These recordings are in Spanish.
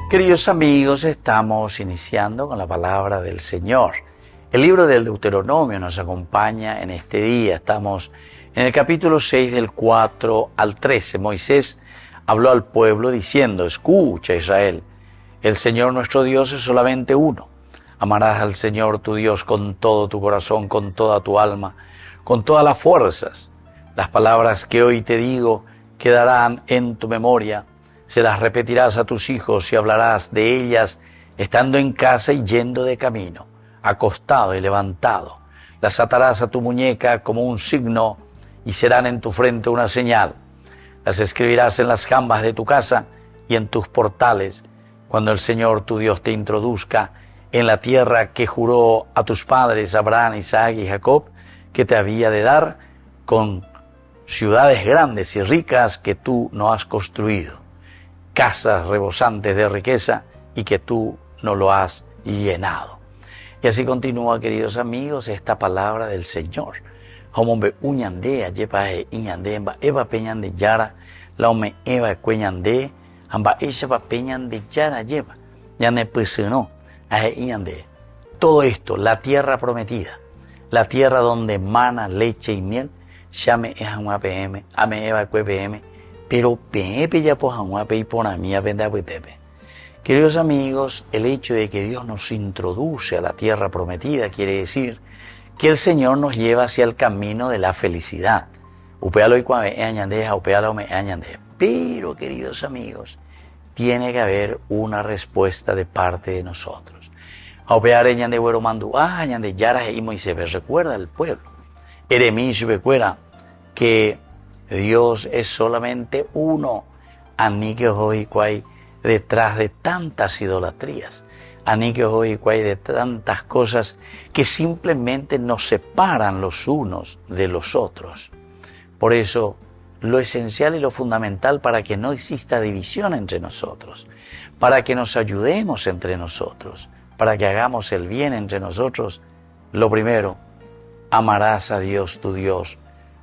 Queridos amigos, estamos iniciando con la palabra del Señor. El libro del Deuteronomio nos acompaña en este día. Estamos en el capítulo 6 del 4 al 13. Moisés habló al pueblo diciendo: escucha, Israel, el Señor nuestro Dios es solamente uno. Amarás al Señor tu Dios con todo tu corazón, con toda tu alma, con todas las fuerzas. Las palabras que hoy te digo quedarán en tu memoria. Se las repetirás a tus hijos y hablarás de ellas estando en casa y yendo de camino, acostado y levantado. Las atarás a tu muñeca como un signo y serán en tu frente una señal. Las escribirás en las jambas de tu casa y en tus portales, cuando el Señor tu Dios te introduzca en la tierra que juró a tus padres Abraham, Isaac y Jacob, que te había de dar, con ciudades grandes y ricas que tú no has construido, casas rebosantes de riqueza y que tú no lo has llenado. Y así continúa, queridos amigos, esta palabra del Señor. Homombe uñandea lleva iñande eva peñan de yara, la ome eva cueñande, amba ella va peñan de yara lleva, ya ne no a iñande. Todo esto, la tierra prometida, la tierra donde mana leche y miel, llame es a PM, ame eva cue PM, pero pepe ya pues a y por a mí a vender tepe. Queridos amigos, el hecho de que Dios nos introduce a la tierra prometida quiere decir que el Señor nos lleva hacia el camino de la felicidad. Upealo y cuave añandeja, upealo me añandeja. Pero, queridos amigos, tiene que haber una respuesta de parte de nosotros. Upear añande güero mandu, añande yara y Moisés, recuerda el pueblo. Eremías recuerda que Dios es solamente uno. Aní que hoy cuay detrás de tantas idolatrías, aní que hoy cuay de tantas cosas que simplemente nos separan los unos de los otros. Por eso, lo esencial y lo fundamental para que no exista división entre nosotros, para que nos ayudemos entre nosotros, para que hagamos el bien entre nosotros, lo primero, amarás a Dios tu Dios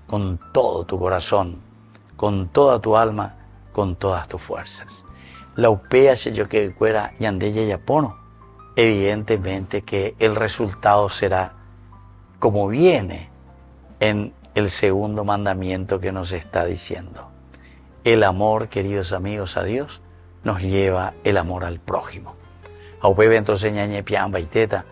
con todo tu corazón, con toda tu alma, con todas tus fuerzas. La upea se yo que fuera yandella yapono. Evidentemente que el resultado será como viene en el segundo mandamiento que nos está diciendo. El amor, queridos amigos, a Dios nos lleva el amor al prójimo. Aupebe entonces ñañe pian baiteta,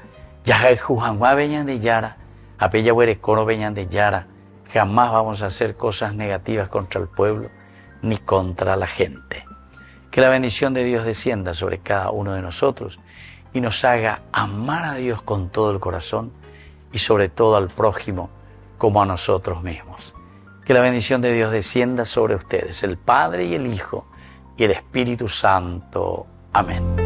ya jujanwa veñan de yara, apella huerecono veñan de yara. Jamás vamos a hacer cosas negativas contra el pueblo ni contra la gente. Que la bendición de Dios descienda sobre cada uno de nosotros y nos haga amar a Dios con todo el corazón y sobre todo al prójimo como a nosotros mismos. Que la bendición de Dios descienda sobre ustedes, el Padre y el Hijo y el Espíritu Santo. Amén.